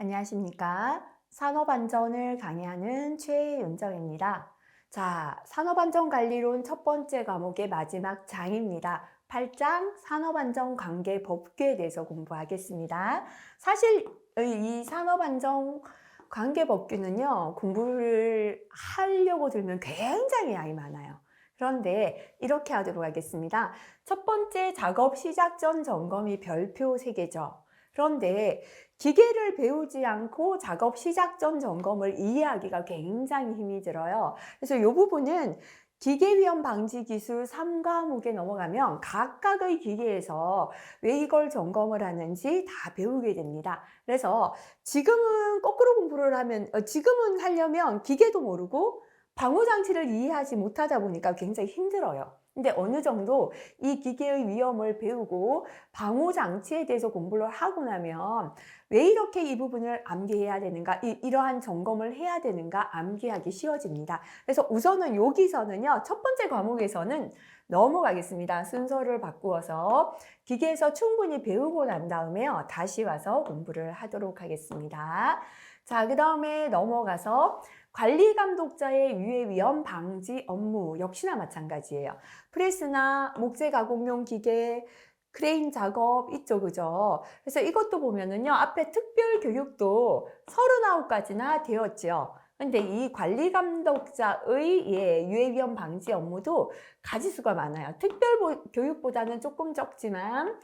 안녕하십니까. 산업안전을 강의하는 최윤정입니다. 자, 산업안전관리론 첫 번째 과목의 마지막 장입니다. 8장 산업안전관계법규에 대해서 공부하겠습니다. 사실 이 산업안전관계법규는요, 공부를 하려고 들면 굉장히 양이 많아요. 그런데 이렇게 하도록 하겠습니다. 첫 번째, 작업 시작 전 점검이 별표 3개죠. 그런데 기계를 배우지 않고 작업 시작 전 점검을 이해하기가 굉장히 힘이 들어요. 그래서 이 부분은 기계위험 방지 기술 3과목에 넘어가면 각각의 기계에서 왜 이걸 점검을 하는지 다 배우게 됩니다. 그래서 지금은 거꾸로 공부를 하면, 지금은 하려면 기계도 모르고 방호장치를 이해하지 못하다 보니까 굉장히 힘들어요. 근데 어느 정도 이 기계의 위험을 배우고 방호장치에 대해서 공부를 하고 나면 왜 이렇게 이 부분을 암기해야 되는가, 이러한 점검을 해야 되는가 암기하기 쉬워집니다. 그래서 우선은 여기서는요, 첫 번째 과목에서는 넘어가겠습니다. 순서를 바꾸어서 기계에서 충분히 배우고 난 다음에요, 다시 와서 공부를 하도록 하겠습니다. 자, 그 다음에 넘어가서 관리감독자의 유해 위험 방지 업무 역시나 마찬가지예요. 프레스나 목재 가공용 기계, 크레인 작업 있죠, 그죠? 그래서 이것도 보면은요, 앞에 특별 교육도 39가지나 되었죠. 근데 이 관리 감독자의 유해 위험 방지 업무도 가지수가 많아요. 특별 교육보다는 조금 적지만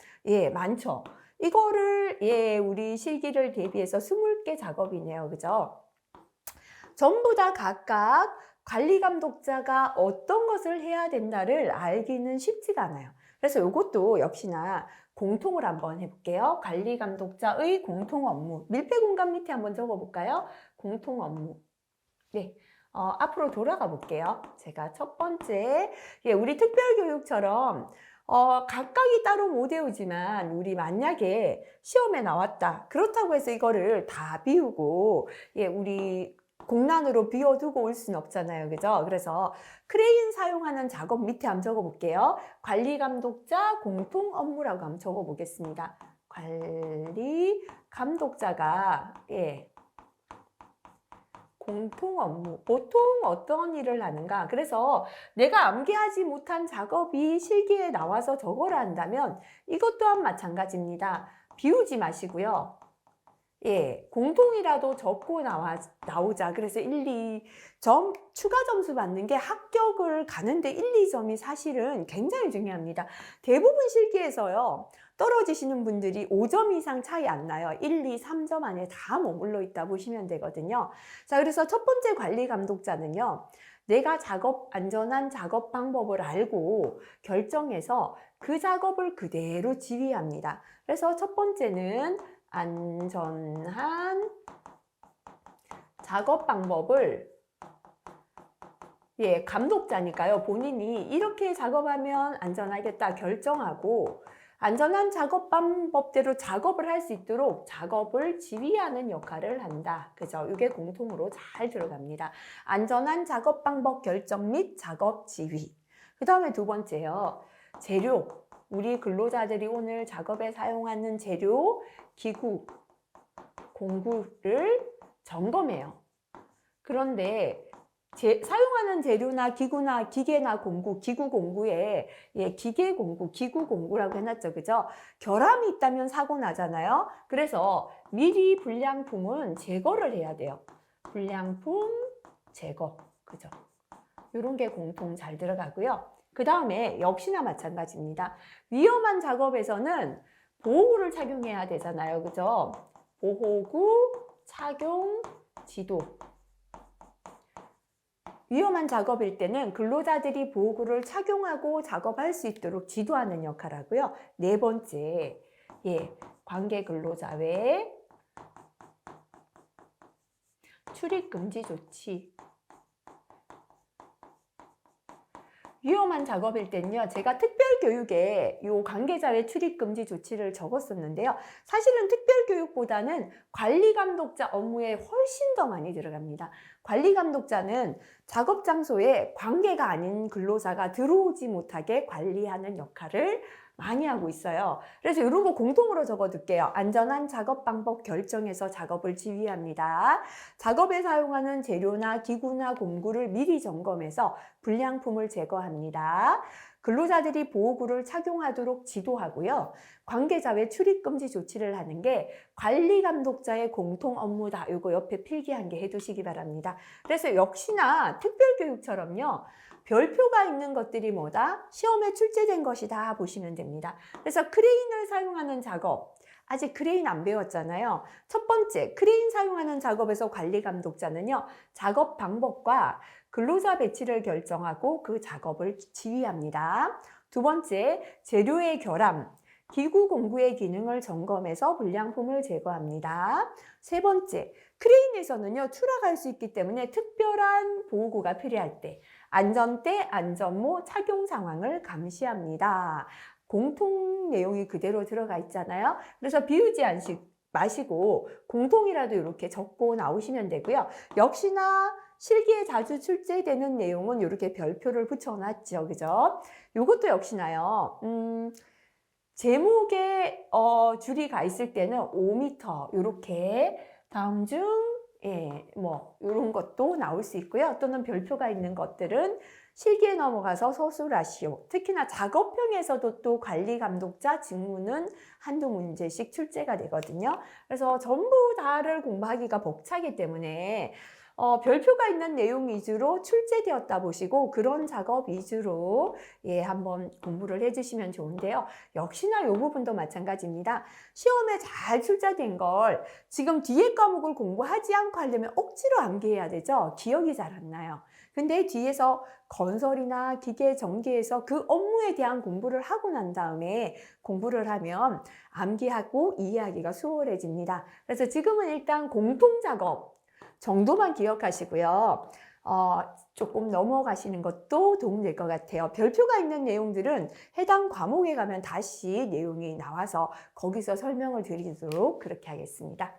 많죠. 이거를 우리 실기를 대비해서 20개 작업이네요, 그죠? 전부 다 각각 관리 감독자가 어떤 것을 해야 된다를 알기는 쉽지가 않아요. 그래서 이것도 역시나 공통을 한번 해볼게요. 관리 감독자의 공통 업무. 밀폐 공간 밑에 한번 적어볼까요? 공통 업무. 네. 앞으로 돌아가 볼게요. 제가 첫 번째, 우리 특별교육처럼 각각이 따로 못 외우지만 우리 만약에 시험에 나왔다. 그렇다고 해서 이거를 다 비우고 우리 공란으로 비워두고 올 수는 없잖아요. 그죠? 그래서 크레인 사용하는 작업 밑에 한번 적어볼게요. 관리 감독자 공통 업무라고 한번 적어보겠습니다. 관리 감독자가 공통 업무, 보통 어떤 일을 하는가? 그래서 내가 암기하지 못한 작업이 실기에 나와서 적어라 한다면 이것 또한 마찬가지입니다. 비우지 마시고요. 공통이라도 적고 나오자. 그래서 1, 2점 추가 점수 받는 게 합격을 가는데 1, 2점이 사실은 굉장히 중요합니다. 대부분 실기에서요, 떨어지시는 분들이 5점 이상 차이 안 나요. 1, 2, 3점 안에 다 머물러 있다 보시면 되거든요. 자, 그래서 첫 번째 관리 감독자는요, 내가 안전한 작업 방법을 알고 결정해서 그 작업을 그대로 지휘합니다. 그래서 첫 번째는 안전한 작업 방법을 감독자니까요. 본인이 이렇게 작업하면 안전하겠다 결정하고 안전한 작업 방법대로 작업을 할 수 있도록 작업을 지휘하는 역할을 한다. 그죠? 이게 공통으로 잘 들어갑니다. 안전한 작업 방법 결정 및 작업 지휘. 그 다음에 두 번째요. 재료. 우리 근로자들이 오늘 작업에 사용하는 재료, 기구, 공구를 점검해요. 그런데 사용하는 재료나 기구나 기계나 공구, 기구 공구에 기계 공구, 기구 공구라고 해놨죠. 그죠? 결함이 있다면 사고 나잖아요. 그래서 미리 불량품은 제거를 해야 돼요. 불량품 제거. 그죠? 이런 게 공통 잘 들어가고요. 그 다음에 역시나 마찬가지입니다. 위험한 작업에서는 보호구를 착용해야 되잖아요. 그죠? 보호구 착용 지도. 위험한 작업일 때는 근로자들이 보호구를 착용하고 작업할 수 있도록 지도하는 역할을 하고요. 네 번째, 관계 근로자 외에 출입 금지 조치. 위험한 작업일 때는요, 제가 특별교육에 요 관계자의 출입금지 조치를 적었었는데요. 사실은 특별교육보다는 관리감독자 업무에 훨씬 더 많이 들어갑니다. 관리감독자는 작업 장소에 관계가 아닌 근로자가 들어오지 못하게 관리하는 역할을 많이 하고 있어요. 그래서 이런 거 공통으로 적어둘게요. 안전한 작업 방법 결정해서 작업을 지휘합니다. 작업에 사용하는 재료나 기구나 공구를 미리 점검해서 불량품을 제거합니다. 근로자들이 보호구를 착용하도록 지도하고요. 관계자 외 출입 금지 조치를 하는 게 관리 감독자의 공통 업무다. 이거 옆에 필기한 게 해두시기 바랍니다. 그래서 역시나 특별교육처럼요. 별표가 있는 것들이 뭐다? 시험에 출제된 것이다 보시면 됩니다. 그래서 크레인을 사용하는 작업, 아직 크레인 안 배웠잖아요. 첫 번째, 크레인 사용하는 작업에서 관리 감독자는요. 작업 방법과 근로자 배치를 결정하고 그 작업을 지휘합니다. 두 번째, 재료의 결함, 기구 공구의 기능을 점검해서 불량품을 제거합니다. 세 번째, 크레인에서는요. 추락할 수 있기 때문에 특별한 보호구가 필요할 때 안전대, 안전모 착용 상황을 감시합니다. 공통 내용이 그대로 들어가 있잖아요. 그래서 비우지 마시고 공통이라도 이렇게 적고 나오시면 되고요. 역시나 실기에 자주 출제되는 내용은 이렇게 별표를 붙여놨죠. 그죠? 이것도 역시나요. 제목에 줄이 가 있을 때는 5m 이렇게 다음 중 뭐 이런 것도 나올 수 있고요. 또는 별표가 있는 것들은 실기에 넘어가서 서술하시오. 특히나 작업형에서도 또 관리 감독자 직무는 한두 문제씩 출제가 되거든요. 그래서 전부 다를 공부하기가 벅차기 때문에 별표가 있는 내용 위주로 출제되었다 보시고 그런 작업 위주로 한번 공부를 해주시면 좋은데요. 역시나 이 부분도 마찬가지입니다. 시험에 잘 출제된 걸 지금 뒤에 과목을 공부하지 않고 하려면 억지로 암기해야 되죠. 기억이 잘 안 나요. 근데 뒤에서 건설이나 기계 전기에서 그 업무에 대한 공부를 하고 난 다음에 공부를 하면 암기하고 이해하기가 수월해집니다. 그래서 지금은 일단 공통작업 정도만 기억하시고요. 조금 넘어가시는 것도 도움될 것 같아요. 별표가 있는 내용들은 해당 과목에 가면 다시 내용이 나와서 거기서 설명을 드리도록 그렇게 하겠습니다.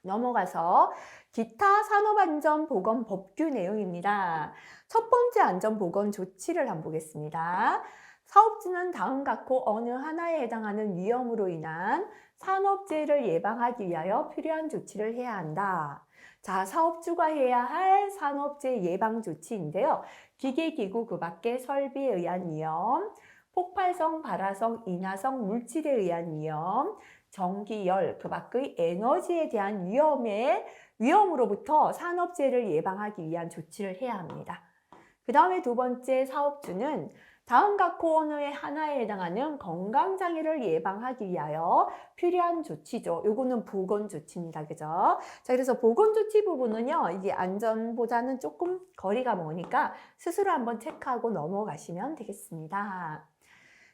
넘어가서 기타 산업안전보건 법규 내용입니다. 첫 번째 안전보건 조치를 한번 보겠습니다. 사업주는 다음 각호 어느 하나에 해당하는 위험으로 인한 산업재해를 예방하기 위하여 필요한 조치를 해야 한다. 자, 사업주가 해야 할 산업재해 예방 조치인데요. 기계기구 그 밖의 설비에 의한 위험, 폭발성, 발화성, 인화성 물질에 의한 위험, 전기, 열, 그 밖의 에너지에 대한 위험으로부터 산업재해를 예방하기 위한 조치를 해야 합니다. 그 다음에 두 번째 사업주는 다음 각호 어느 하나에 해당하는 건강장애를 예방하기 위하여 필요한 조치죠. 요거는 보건조치입니다. 그죠? 자, 그래서 보건조치 부분은요, 이게 안전보다는 조금 거리가 머니까 스스로 한번 체크하고 넘어가시면 되겠습니다.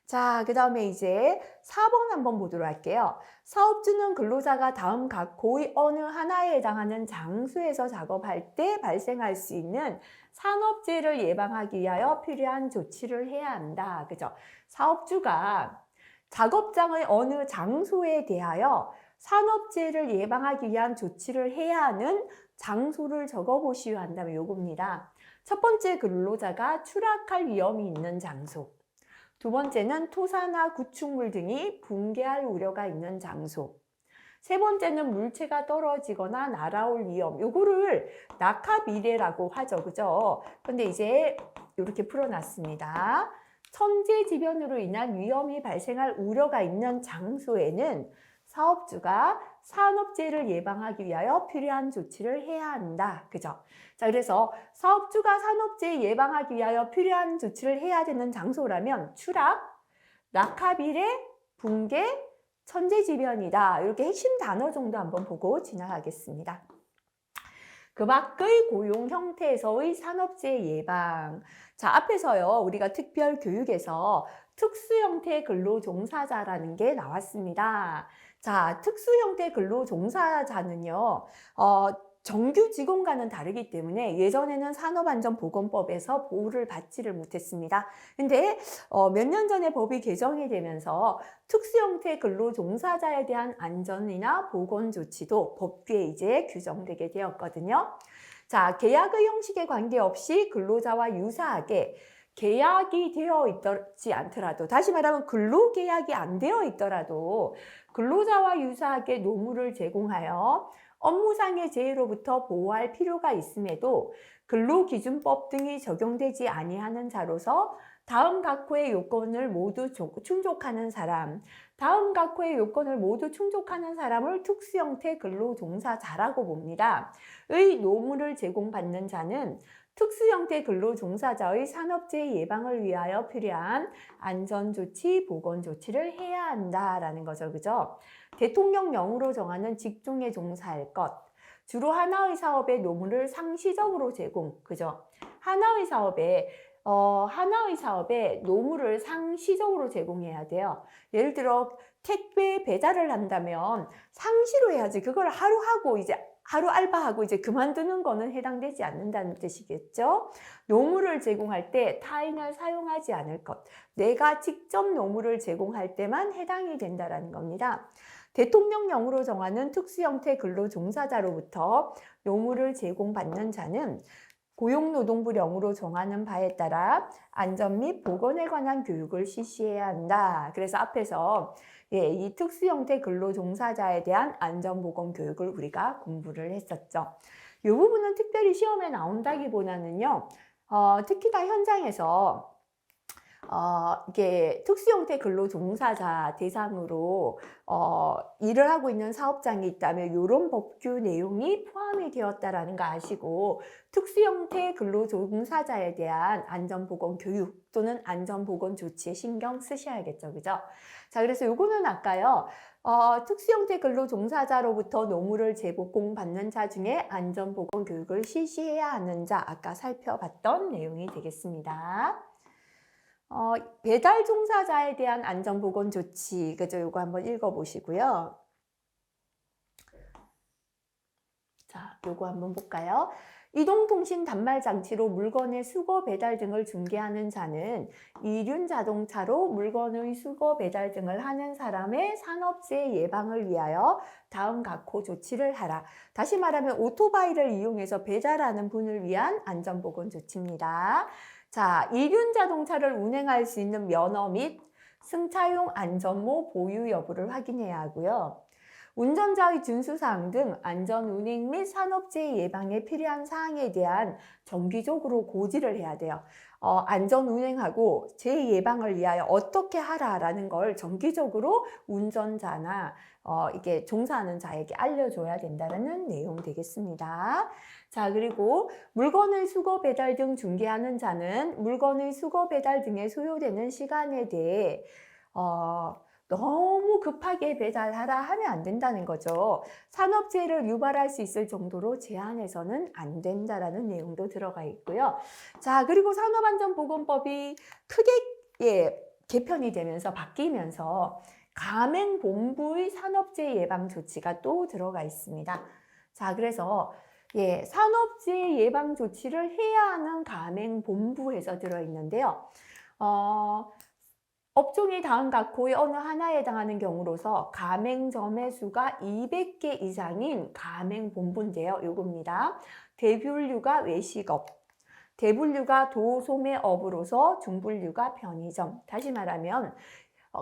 자, 그 다음에 이제 4번 한번 보도록 할게요. 사업주는 근로자가 다음 각호의 어느 하나에 해당하는 장소에서 작업할 때 발생할 수 있는 산업재해를 예방하기 위하여 필요한 조치를 해야 한다. 그죠? 사업주가 작업장의 어느 장소에 대하여 산업재해를 예방하기 위한 조치를 해야 하는 장소를 적어보시오 한다면 요겁니다. 첫 번째, 근로자가 추락할 위험이 있는 장소. 두 번째는 토사나 구축물 등이 붕괴할 우려가 있는 장소. 세 번째는 물체가 떨어지거나 날아올 위험. 요거를 낙하비례라고 하죠. 그죠? 근데 이제 이렇게 풀어놨습니다. 천재지변으로 인한 위험이 발생할 우려가 있는 장소에는 사업주가 산업재해를 예방하기 위하여 필요한 조치를 해야 한다. 그죠? 자, 그래서 사업주가 산업재해 예방하기 위하여 필요한 조치를 해야 되는 장소라면 추락, 낙하비례, 붕괴, 천재지변이다. 이렇게 핵심 단어 정도 한번 보고 지나가겠습니다. 그 밖의 고용 형태에서의 산업재해 예방. 자, 앞에서요, 우리가 특별 교육에서 특수 형태 근로 종사자라는 게 나왔습니다. 자, 특수 형태 근로 종사자는요, 정규 직원과는 다르기 때문에 예전에는 산업안전보건법에서 보호를 받지를 못했습니다. 근데 몇 년 전에 법이 개정이 되면서 특수형태 근로종사자에 대한 안전이나 보건 조치도 법규에 이제 규정되게 되었거든요. 자, 계약의 형식에 관계없이 근로자와 유사하게 계약이 되어 있지 않더라도, 다시 말하면 근로계약이 안 되어 있더라도 근로자와 유사하게 노무를 제공하여 업무상의 재해로부터 보호할 필요가 있음에도 근로기준법 등이 적용되지 아니하는 자로서 다음 각호의 요건을 모두 충족하는 사람, 다음 각호의 요건을 모두 충족하는 사람을 특수형태 근로종사자라고 봅니다. 의 노무를 제공받는 자는 특수형태 근로종사자의 산업재해 예방을 위하여 필요한 안전조치, 보건조치를 해야 한다라는 거죠. 그죠? 대통령령으로 정하는 직종에 종사할 것. 주로 하나의 사업의 노무를 상시적으로 제공. 그죠? 하나의 사업에 노무를 상시적으로 제공해야 돼요. 예를 들어 택배 배달을 한다면 상시로 해야지. 그걸 하루 하고 이제 하루 알바하고 이제 그만두는 거는 해당되지 않는다는 뜻이겠죠. 노무를 제공할 때 타인을 사용하지 않을 것. 내가 직접 노무를 제공할 때만 해당이 된다는 겁니다. 대통령령으로 정하는 특수형태 근로종사자로부터 노무를 제공받는 자는 고용노동부령으로 정하는 바에 따라 안전 및 보건에 관한 교육을 실시해야 한다. 그래서 앞에서 이 특수형태 근로종사자에 대한 안전보건 교육을 우리가 공부를 했었죠. 이 부분은 특별히 시험에 나온다기보다는요, 특히나 현장에서 이게 특수형태 근로종사자 대상으로 일을 하고 있는 사업장이 있다면 이런 법규 내용이 포함이 되었다라는 거 아시고 특수형태 근로종사자에 대한 안전보건 교육 또는 안전보건 조치에 신경 쓰셔야겠죠. 그죠? 자, 그래서 요거는 아까요. 특수형태 근로종사자로부터 노무를 제공받는 자 중에 안전보건 교육을 실시해야 하는 자 아까 살펴봤던 내용이 되겠습니다. 배달 종사자에 대한 안전보건 조치, 그죠? 요거 한번 읽어보시고요. 자, 요거 한번 볼까요? 이동통신 단말 장치로 물건의 수거 배달 등을 중개하는 자는 이륜 자동차로 물건의 수거 배달 등을 하는 사람의 산업재해 예방을 위하여 다음 각호 조치를 하라. 다시 말하면 오토바이를 이용해서 배달하는 분을 위한 안전보건 조치입니다. 자, 이륜 자동차를 운행할 수 있는 면허 및 승차용 안전모 보유 여부를 확인해야 하고요. 운전자의 준수사항 등 안전운행 및 산업재해 예방에 필요한 사항에 대한 정기적으로 고지를 해야 돼요. 안전운행하고 재해 예방을 위하여 어떻게 하라라는 걸 정기적으로 운전자나 이게 종사하는 자에게 알려줘야 된다는 내용 되겠습니다. 자, 그리고 물건의 수거 배달 등 중개하는 자는 물건의 수거 배달 등에 소요되는 시간에 대해 너무 급하게 배달하라 하면 안 된다는 거죠. 산업재해를 유발할 수 있을 정도로 제한해서는 안 된다라는 내용도 들어가 있고요. 자, 그리고 산업안전보건법이 크게 개편이 되면서 바뀌면서 가맹본부의 산업재해 예방 조치가 또 들어가 있습니다. 자, 그래서 산업재해 예방 조치를 해야 하는 가맹본부에서 들어있는데요. 업종이 다음 각호의 어느 하나에 해당하는 경우로서 가맹점의 수가 200개 이상인 가맹본부인데요. 요겁니다. 대분류가 외식업, 대분류가 도소매업으로서 중분류가 편의점. 다시 말하면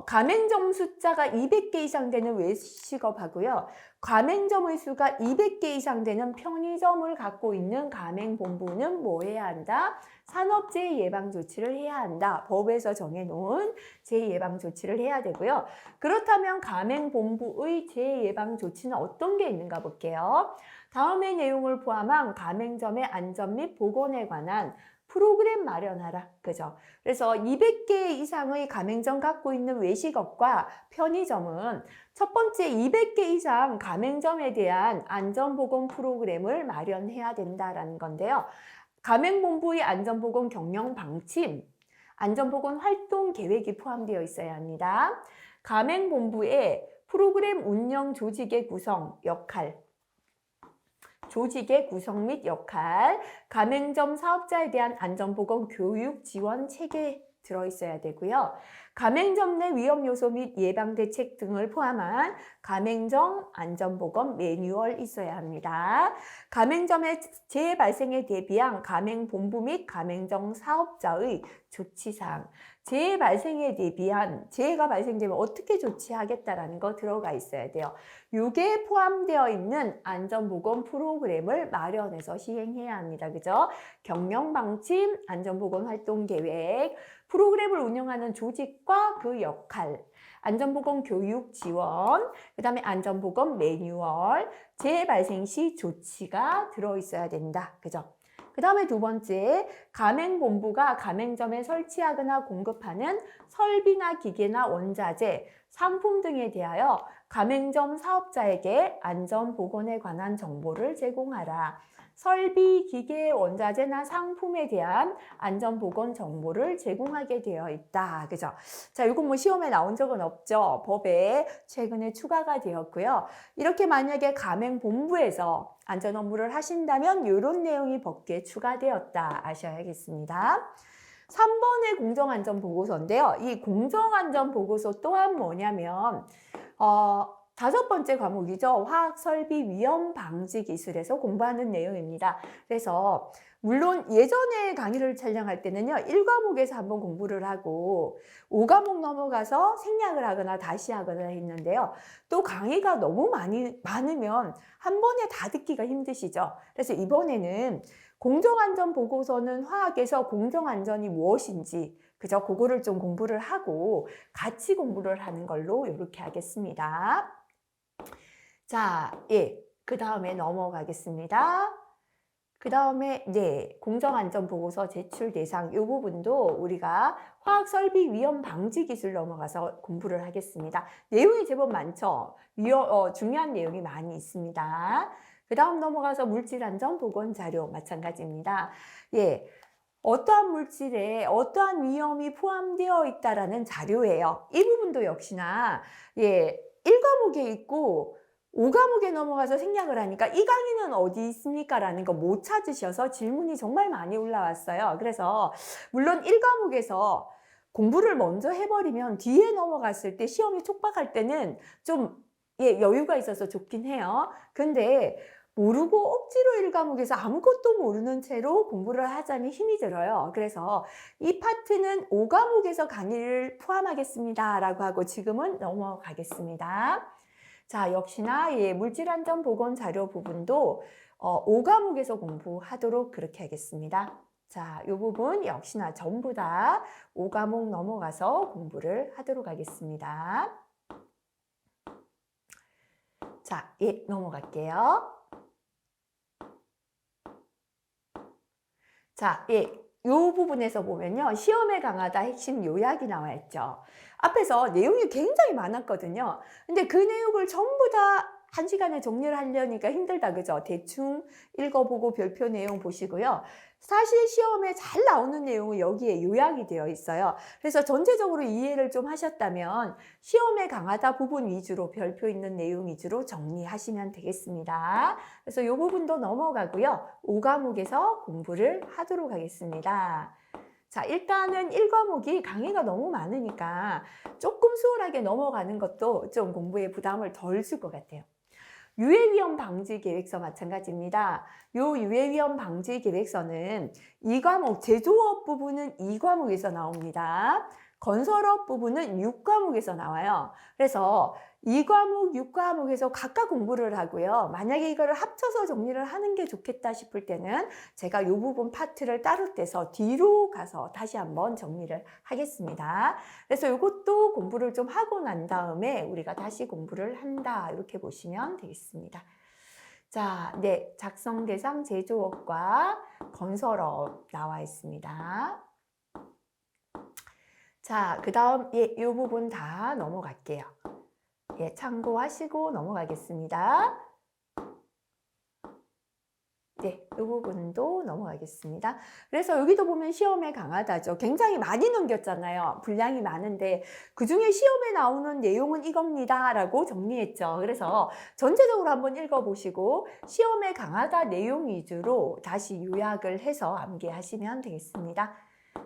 가맹점 숫자가 200개 이상 되는 외식업하고요. 가맹점의 수가 200개 이상 되는 편의점을 갖고 있는 가맹본부는 뭐 해야 한다? 산업재해 예방 조치를 해야 한다. 법에서 정해놓은 재해 예방 조치를 해야 되고요. 그렇다면 가맹본부의 재해 예방 조치는 어떤 게 있는가 볼게요. 다음의 내용을 포함한 가맹점의 안전 및 보건에 관한 프로그램 마련하라. 그죠? 그래서 200개 이상의 가맹점 갖고 있는 외식업과 편의점은 첫 번째 200개 이상 가맹점에 대한 안전보건 프로그램을 마련해야 된다라는 건데요. 가맹본부의 안전보건 경영 방침, 안전보건 활동 계획이 포함되어 있어야 합니다. 가맹본부의 프로그램 운영 조직의 구성, 역할, 조직의 구성 및 역할, 가맹점 사업자에 대한 안전보건 교육 지원 체계 들어있어야 되고요. 가맹점 내 위험 요소 및 예방 대책 등을 포함한 가맹점 안전보건 매뉴얼 있어야 합니다. 가맹점의 재해 발생에 대비한 가맹본부 및 가맹점 사업자의 조치사항, 재해 발생에 대비한 재해가 발생되면 어떻게 조치하겠다라는 거 들어가 있어야 돼요. 이게 포함되어 있는 안전보건 프로그램을 마련해서 시행해야 합니다. 그죠? 경영방침, 안전보건 활동계획, 프로그램을 운영하는 조직과 그 역할, 안전보건 교육 지원, 그 다음에 안전보건 매뉴얼, 재해 발생 시 조치가 들어있어야 된다. 그죠? 그 다음에 두 번째, 가맹본부가 가맹점에 설치하거나 공급하는 설비나 기계나 원자재, 상품 등에 대하여 가맹점 사업자에게 안전보건에 관한 정보를 제공하라. 설비, 기계, 원자재나 상품에 대한 안전보건 정보를 제공하게 되어 있다. 그죠? 자, 이건 뭐 시험에 나온 적은 없죠. 법에 최근에 추가가 되었고요. 이렇게 만약에 가맹본부에서 안전 업무를 하신다면 이런 내용이 법규에 추가되었다. 아셔야겠습니다. 3번의 공정안전보고서인데요. 이 공정안전보고서 또한 뭐냐면 5번째 과목이죠. 화학설비 위험 방지 기술에서 공부하는 내용입니다. 그래서 물론 예전에 강의를 촬영할 때는요. 1과목에서 한번 공부를 하고 5과목 넘어가서 생략을 하거나 다시 하거나 했는데요. 또 강의가 너무 많으면 한 번에 다 듣기가 힘드시죠. 그래서 이번에는 공정안전보고서는 화학에서 공정안전이 무엇인지 그죠? 그거를 좀 공부를 하고 같이 공부를 하는 걸로 이렇게 하겠습니다. 자, 예. 그 다음에 넘어가겠습니다. 그 다음에, 네. 공정안전보고서 제출 대상 이 부분도 우리가 화학설비 위험 방지 기술 넘어가서 공부를 하겠습니다. 내용이 제법 많죠? 중요한 내용이 많이 있습니다. 그 다음 넘어가서 물질안전 보건 자료 마찬가지입니다. 예. 어떠한 물질에 어떠한 위험이 포함되어 있다라는 자료예요. 이 부분도 역시나, 예. 1과목에 있고, 5과목에 넘어가서 생략을 하니까 이 강의는 어디 있습니까? 라는 거 못 찾으셔서 질문이 정말 많이 올라왔어요. 그래서 물론 1과목에서 공부를 먼저 해버리면 뒤에 넘어갔을 때 시험이 촉박할 때는 좀 여유가 있어서 좋긴 해요. 근데 모르고 억지로 1과목에서 아무것도 모르는 채로 공부를 하자니 힘이 들어요. 그래서 이 파트는 5과목에서 강의를 포함하겠습니다. 라고 하고 지금은 넘어가겠습니다. 자, 역시나 물질안전 보건 자료 부분도 5과목에서 공부하도록 그렇게 하겠습니다. 자, 이 부분 역시나 전부 다 5과목 넘어가서 공부를 하도록 하겠습니다. 자, 넘어갈게요. 자, 이 부분에서 보면요. 시험에 강하다 핵심 요약이 나와 있죠. 앞에서 내용이 굉장히 많았거든요. 근데 그 내용을 전부 다 1시간에 정리를 하려니까 힘들다. 그죠? 대충 읽어보고 별표 내용 보시고요. 사실 시험에 잘 나오는 내용은 여기에 요약이 되어 있어요. 그래서 전체적으로 이해를 좀 하셨다면 시험에 강하다 부분 위주로 별표 있는 내용 위주로 정리하시면 되겠습니다. 그래서 이 부분도 넘어가고요. 5과목에서 공부를 하도록 하겠습니다. 자, 일단은 1과목이 강의가 너무 많으니까 조금 수월하게 넘어가는 것도 좀 공부에 부담을 덜 줄 것 같아요. 유해위험 방지 계획서 마찬가지입니다. 요 유해위험 방지 계획서는 2과목, 제조업 부분은 2과목에서 나옵니다. 건설업 부분은 6과목에서 나와요. 그래서 2과목, 6과목에서 각각 공부를 하고요. 만약에 이거를 합쳐서 정리를 하는 게 좋겠다 싶을 때는 제가 이 부분 파트를 따로 떼서 뒤로 가서 다시 한번 정리를 하겠습니다. 그래서 이것도 공부를 좀 하고 난 다음에 우리가 다시 공부를 한다. 이렇게 보시면 되겠습니다. 자, 작성 대상 제조업과 건설업 나와 있습니다. 자, 그 다음 이 부분 다 넘어갈게요. 참고하시고 넘어가겠습니다. 이 부분도 넘어가겠습니다. 그래서 여기도 보면 시험에 강하다죠. 굉장히 많이 넘겼잖아요. 분량이 많은데 그중에 시험에 나오는 내용은 이겁니다. 라고 정리했죠. 그래서 전체적으로 한번 읽어보시고 시험에 강하다 내용 위주로 다시 요약을 해서 암기하시면 되겠습니다.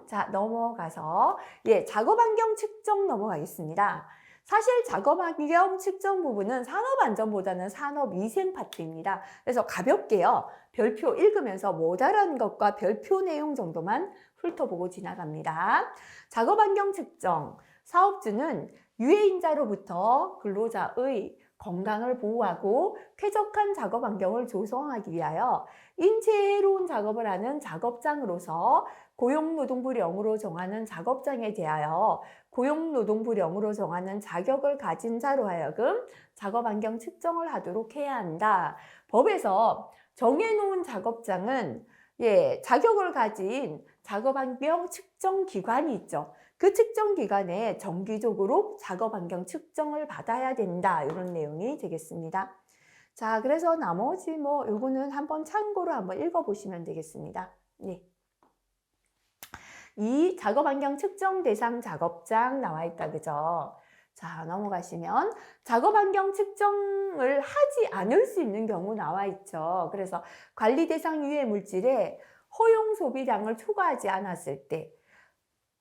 자, 넘어가서 작업 환경 측정 넘어가겠습니다. 사실 작업 환경 측정 부분은 산업안전보다는 산업위생 파트입니다. 그래서 가볍게요. 별표 읽으면서 못 알아듣는 것과 별표 내용 정도만 훑어보고 지나갑니다. 작업 환경 측정. 사업주는 유해인자로부터 근로자의 건강을 보호하고 쾌적한 작업 환경을 조성하기 위하여 인체에 해로운 작업을 하는 작업장으로서 고용노동부령으로 정하는 작업장에 대하여 고용노동부령으로 정하는 자격을 가진 자로 하여금 작업환경 측정을 하도록 해야 한다. 법에서 정해놓은 작업장은 자격을 가진 작업환경 측정기관이 있죠. 그 측정기관에 정기적으로 작업환경 측정을 받아야 된다. 이런 내용이 되겠습니다. 자, 그래서 나머지 요거는 한번 참고로 한번 읽어보시면 되겠습니다. 네. 이 작업환경 측정 대상 작업장 나와 있다, 그죠? 자, 넘어가시면 작업환경 측정을 하지 않을 수 있는 경우 나와 있죠. 그래서 관리 대상 유해 물질의 허용 소비량을 초과하지 않았을 때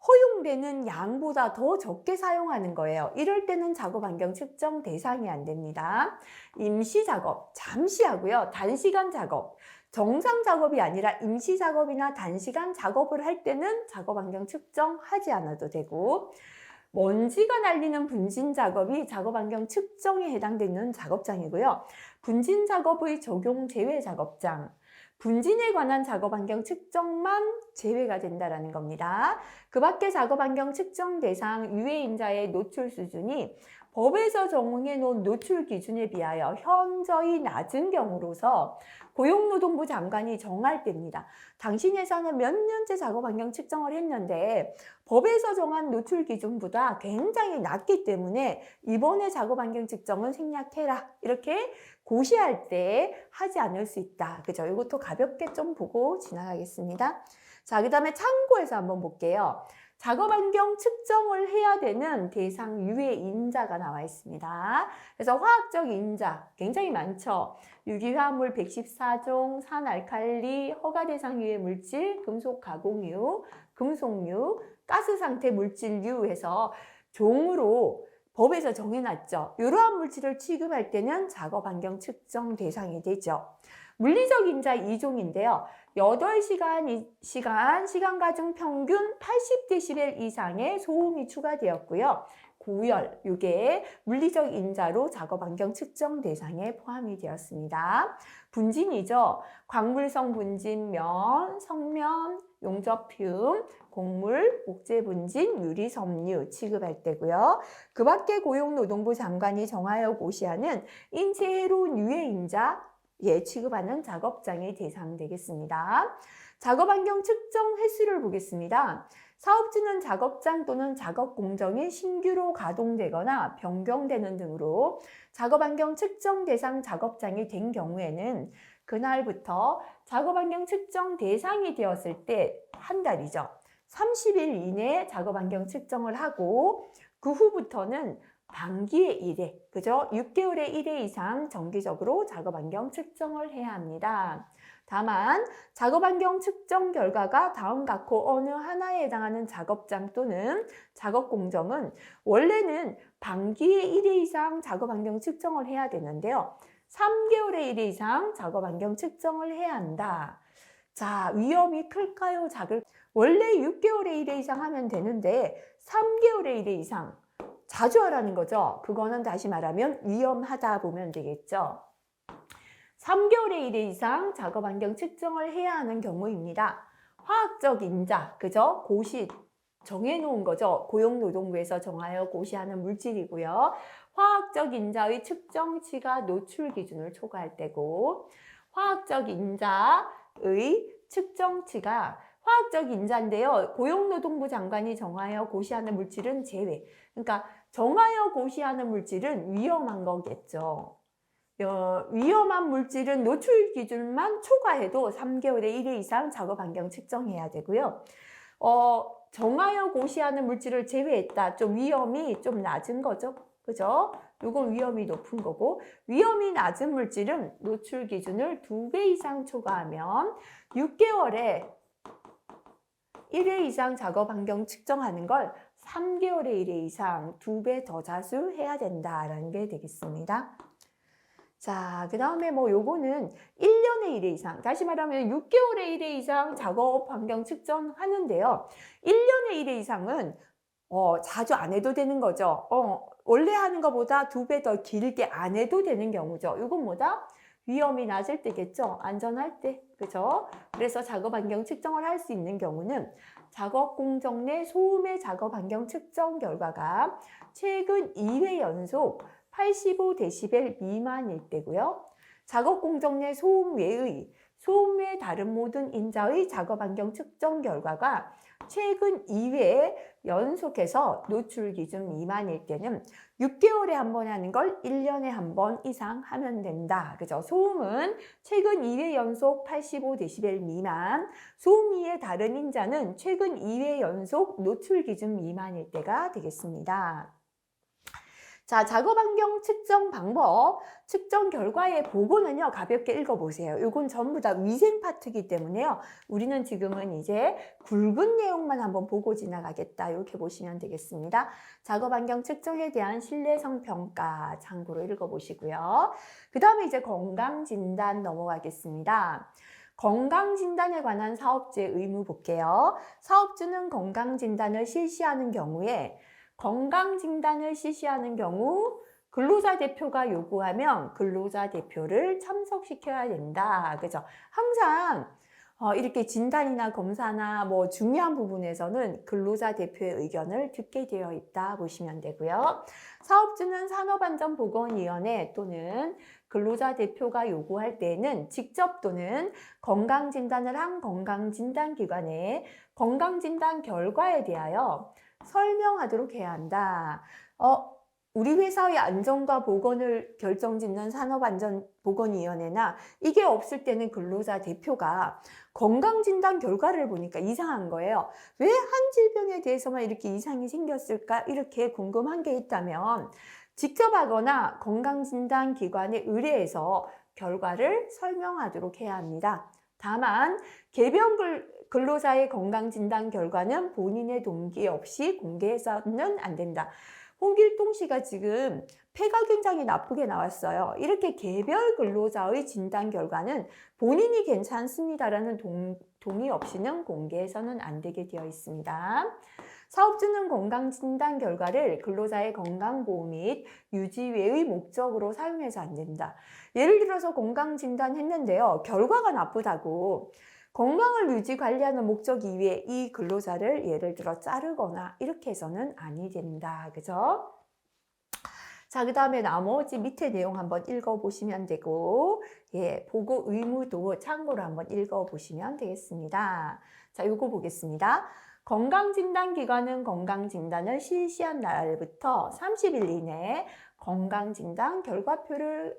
허용되는 양보다 더 적게 사용하는 거예요. 이럴 때는 작업환경 측정 대상이 안 됩니다. 임시작업, 잠시 하고요. 단시간 작업, 정상 작업이 아니라 임시 작업이나 단시간 작업을 할 때는 작업환경 측정하지 않아도 되고, 먼지가 날리는 분진 작업이 작업환경 측정에 해당되는 작업장이고요. 분진 작업의 적용 제외 작업장, 분진에 관한 작업환경 측정만 제외가 된다는 겁니다. 그 밖에 작업환경 측정 대상 유해인자의 노출 수준이 법에서 정해 놓은 노출 기준에 비하여 현저히 낮은 경우로서 고용노동부 장관이 정할 때입니다. 당신 회사는 몇 년째 작업환경 측정을 했는데 법에서 정한 노출 기준보다 굉장히 낮기 때문에 이번에 작업환경 측정은 생략해라. 이렇게 고시할 때 하지 않을 수 있다. 그죠? 이것도 가볍게 좀 보고 지나가겠습니다. 자, 그 다음에 참고해서 한번 볼게요. 작업환경 측정을 해야 되는 대상 유해 인자가 나와 있습니다. 그래서 화학적 인자 굉장히 많죠. 유기화합물 114종, 산알칼리, 허가 대상 유해 물질, 금속 가공유, 금속류, 가스 상태 물질류 해서 종으로 법에서 정해놨죠. 이러한 물질을 취급할 때는 작업환경 측정 대상이 되죠. 물리적 인자 2종인데요. 8시간 가중 평균 80dB 이상의 소음이 추가되었고요. 고열, 이게 물리적 인자로 작업환경 측정 대상에 포함이 되었습니다. 분진이죠. 광물성 분진, 면, 성면, 용접흉, 곡물, 목재 분진, 유리 섬유 취급할 때고요. 그 밖에 고용노동부 장관이 정하여 고시하는 인체 해로운 유해 인자 취급하는 작업장의 대상 되겠습니다. 작업환경 측정 횟수를 보겠습니다. 사업주는 작업장 또는 작업 공정이 신규로 가동되거나 변경되는 등으로 작업환경 측정 대상 작업장이 된 경우에는 그날부터 작업환경 측정 대상이 되었을 때 한 달이죠. 30일 이내에 작업환경 측정을 하고 그 후부터는 반기에 1회, 그죠? 6개월에 1회 이상 정기적으로 작업환경 측정을 해야 합니다. 다만 작업환경 측정 결과가 다음 각호 어느 하나에 해당하는 작업장 또는 작업 공정은 원래는 반기에 1회 이상 작업환경 측정을 해야 되는데요. 3개월에 1회 이상 작업환경 측정을 해야 한다. 자, 위험이 클까요? 작을? 원래 6개월에 1회 이상 하면 되는데 3개월에 1회 이상 자주 하라는 거죠. 그거는 다시 말하면 위험하다 보면 되겠죠. 3개월에 1회 이상 작업환경 측정을 해야 하는 경우입니다. 화학적 인자, 그죠? 고시 정해놓은 거죠. 고용노동부에서 정하여 고시하는 물질이고요. 화학적 인자의 측정치가 노출 기준을 초과할 때고, 화학적 인자의 측정치가 화학적 인자인데요. 고용노동부 장관이 정하여 고시하는 물질은 제외. 그러니까 정하여 고시하는 물질은 위험한 거겠죠. 위험한 물질은 노출 기준만 초과해도 3개월에 1회 이상 작업환경 측정해야 되고요. 정하여 고시하는 물질을 제외했다. 좀 위험이 좀 낮은 거죠. 그죠? 이건 위험이 높은 거고, 위험이 낮은 물질은 노출 기준을 2배 이상 초과하면 6개월에 1회 이상 작업 환경 측정하는 걸 3개월에 1회 이상 2배 더 자주 해야 된다라는 게 되겠습니다. 자, 그 다음에 뭐 요거는 1년에 1회 이상, 다시 말하면 6개월에 1회 이상 작업 환경 측정하는데요. 1년에 1회 이상은 자주 안 해도 되는 거죠. 원래 하는 것보다 2배 더 길게 안 해도 되는 경우죠. 이건 뭐다? 위험이 낮을 때겠죠. 안전할 때. 그죠? 그래서 작업 환경 측정을 할 수 있는 경우는 작업 공정 내 소음의 작업 환경 측정 결과가 최근 2회 연속 85데시벨 미만일 때고요. 작업 공정 내 소음 외의, 소음 외 다른 모든 인자의 작업 환경 측정 결과가 최근 2회 연속해서 노출 기준 미만일 때는 6개월에 한 번 하는 걸 1년에 한 번 이상 하면 된다. 그죠? 소음은 최근 2회 연속 85데시벨 미만, 소음 이의 다른 인자는 최근 2회 연속 노출 기준 미만일 때가 되겠습니다. 자, 작업 환경 측정 방법, 측정 결과의 보고는요, 가볍게 읽어보세요. 이건 전부 다 위생 파트이기 때문에요. 우리는 지금은 이제 굵은 내용만 한번 보고 지나가겠다. 이렇게 보시면 되겠습니다. 작업 환경 측정에 대한 신뢰성 평가 참고로 읽어보시고요. 그 다음에 이제 건강진단 넘어가겠습니다. 건강진단에 관한 사업주의 의무 볼게요. 사업주는 건강진단을 실시하는 경우에 건강진단을 실시하는 경우 근로자 대표가 요구하면 근로자 대표를 참석시켜야 된다. 그죠? 항상 이렇게 진단이나 검사나 뭐 중요한 부분에서는 근로자 대표의 의견을 듣게 되어 있다 보시면 되고요. 사업주는 산업안전보건위원회 또는 근로자 대표가 요구할 때에는 직접 또는 건강진단을 한 건강진단기관에 건강진단 결과에 대하여 설명하도록 해야 한다. 우리 회사의 안전과 보건을 결정짓는 산업안전보건위원회나 이게 없을 때는 근로자 대표가 건강진단 결과를 보니까 이상한 거예요. 왜 한 질병에 대해서만 이렇게 이상이 생겼을까? 이렇게 궁금한 게 있다면 직접 하거나 건강진단 기관에 의뢰해서 결과를 설명하도록 해야 합니다. 다만 개별 근로자의 건강진단 결과는 본인의 동기 없이 공개해서는 안 된다. 홍길동 씨가 지금 폐가 굉장히 나쁘게 나왔어요. 이렇게 개별 근로자의 진단 결과는 본인이 괜찮습니다라는 동의 없이는 공개해서는 안 되게 되어 있습니다. 사업주는 건강진단 결과를 근로자의 건강보호 및 유지 외의 목적으로 사용해서 안 된다. 예를 들어서 건강진단 했는데요. 결과가 나쁘다고 건강을 유지 관리하는 목적 이외에 이 근로자를 예를 들어 자르거나 이렇게 해서는 아니 된다. 그죠? 자, 그 다음에 나머지 밑에 내용 한번 읽어보시면 되고, 보고 의무도 참고로 한번 읽어보시면 되겠습니다. 자, 요거 보겠습니다. 건강진단기관은 건강진단을 실시한 날부터 30일 이내에 건강진단 결과표를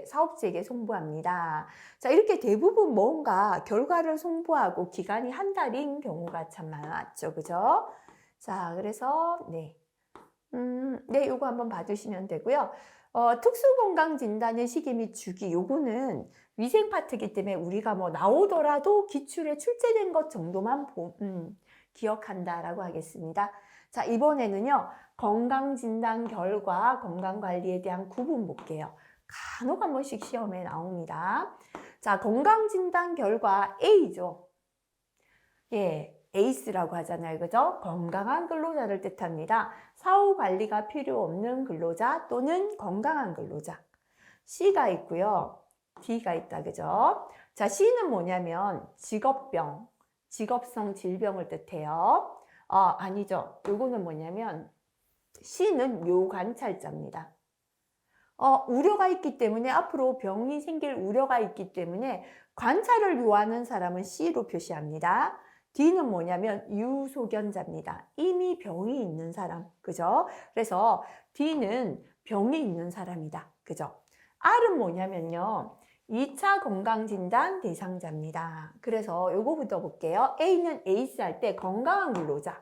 사업주에게 송부합니다. 자, 이렇게 대부분 뭔가 결과를 송부하고 기간이 한 달인 경우가 참 많았죠. 그죠? 자, 그래서, 요거 한번 봐주시면 되고요. 특수건강진단의 시기 및 주기, 요거는 위생 파트이기 때문에 우리가 뭐 나오더라도 기출에 출제된 것 정도만 기억한다라고 하겠습니다. 자, 이번에는요, 건강진단 결과, 건강관리에 대한 구분 볼게요. 간혹 한 번씩 시험에 나옵니다. 자, 건강진단 결과 A죠. 에이스라고 하잖아요. 그죠? 건강한 근로자를 뜻합니다. 사후 관리가 필요 없는 근로자 또는 건강한 근로자. C가 있고요. D가 있다. 그죠? 자, C는 뭐냐면 직업병, 직업성 질병을 뜻해요. 아니죠. 요거는 뭐냐면 C는 요관찰자입니다. 우려가 있기 때문에 앞으로 병이 생길 우려가 있기 때문에 관찰을 요하는 사람은 C로 표시합니다. D는 뭐냐면 유소견자입니다. 이미 병이 있는 사람. 그죠? 그래서 D는 병이 있는 사람이다. 그죠? R은 뭐냐면요. 2차 건강진단 대상자입니다. 그래서 요거부터 볼게요. A는 에이스 할 때 건강한 근로자.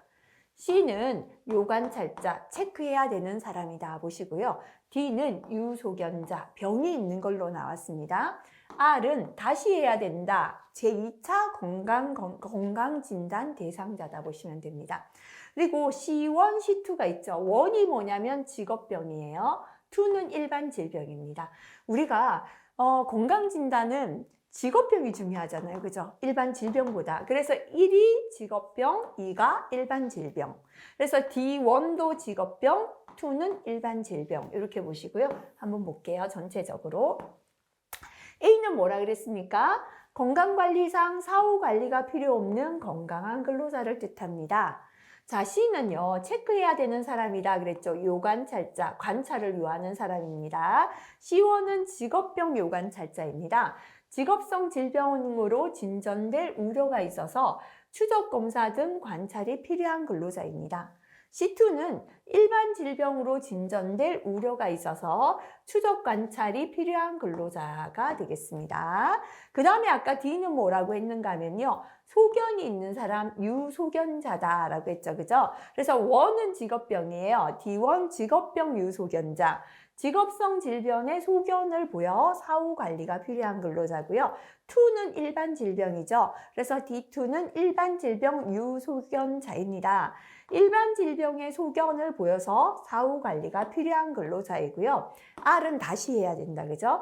C는 요관찰자, 체크해야 되는 사람이다 보시고요. D는 유소견자, 병이 있는 걸로 나왔습니다. R은 다시 해야 된다. 제2차 건강진단 대상자다 보시면 됩니다. 그리고 C1, C2가 있죠. 1이 뭐냐면 직업병이에요. 2는 일반 질병입니다. 우리가 건강진단은 직업병이 중요하잖아요. 그죠? 일반 질병보다. 그래서 1이 직업병, 2가 일반 질병. 그래서 D1도 직업병, 2는 일반 질병. 이렇게 보시고요. 한번 볼게요. 전체적으로. A는 뭐라 그랬습니까? 건강관리상 사후관리가 필요 없는 건강한 근로자를 뜻합니다. 자, C는요, 체크해야 되는 사람이다 그랬죠. 요관찰자, 관찰을 요하는 사람입니다. C1은 직업병 요관찰자입니다. 직업성 질병으로 진전될 우려가 있어서 추적검사 등 관찰이 필요한 근로자입니다. C2는 일반 질병으로 진전될 우려가 있어서 추적 관찰이 필요한 근로자가 되겠습니다. 그 다음에 아까 D는 뭐라고 했는가 하면요. 소견이 있는 사람 유소견자다라고 했죠. 그죠? 그래서 1은 직업병이에요. D1 직업병 유소견자. 직업성 질병의 소견을 보여 사후 관리가 필요한 근로자고요. 2는 일반 질병이죠. 그래서 D2는 일반 질병 유소견자입니다. 일반 질병의 소견을 보여서 사후 관리가 필요한 근로자이고요. R은 다시 해야 된다. 그죠?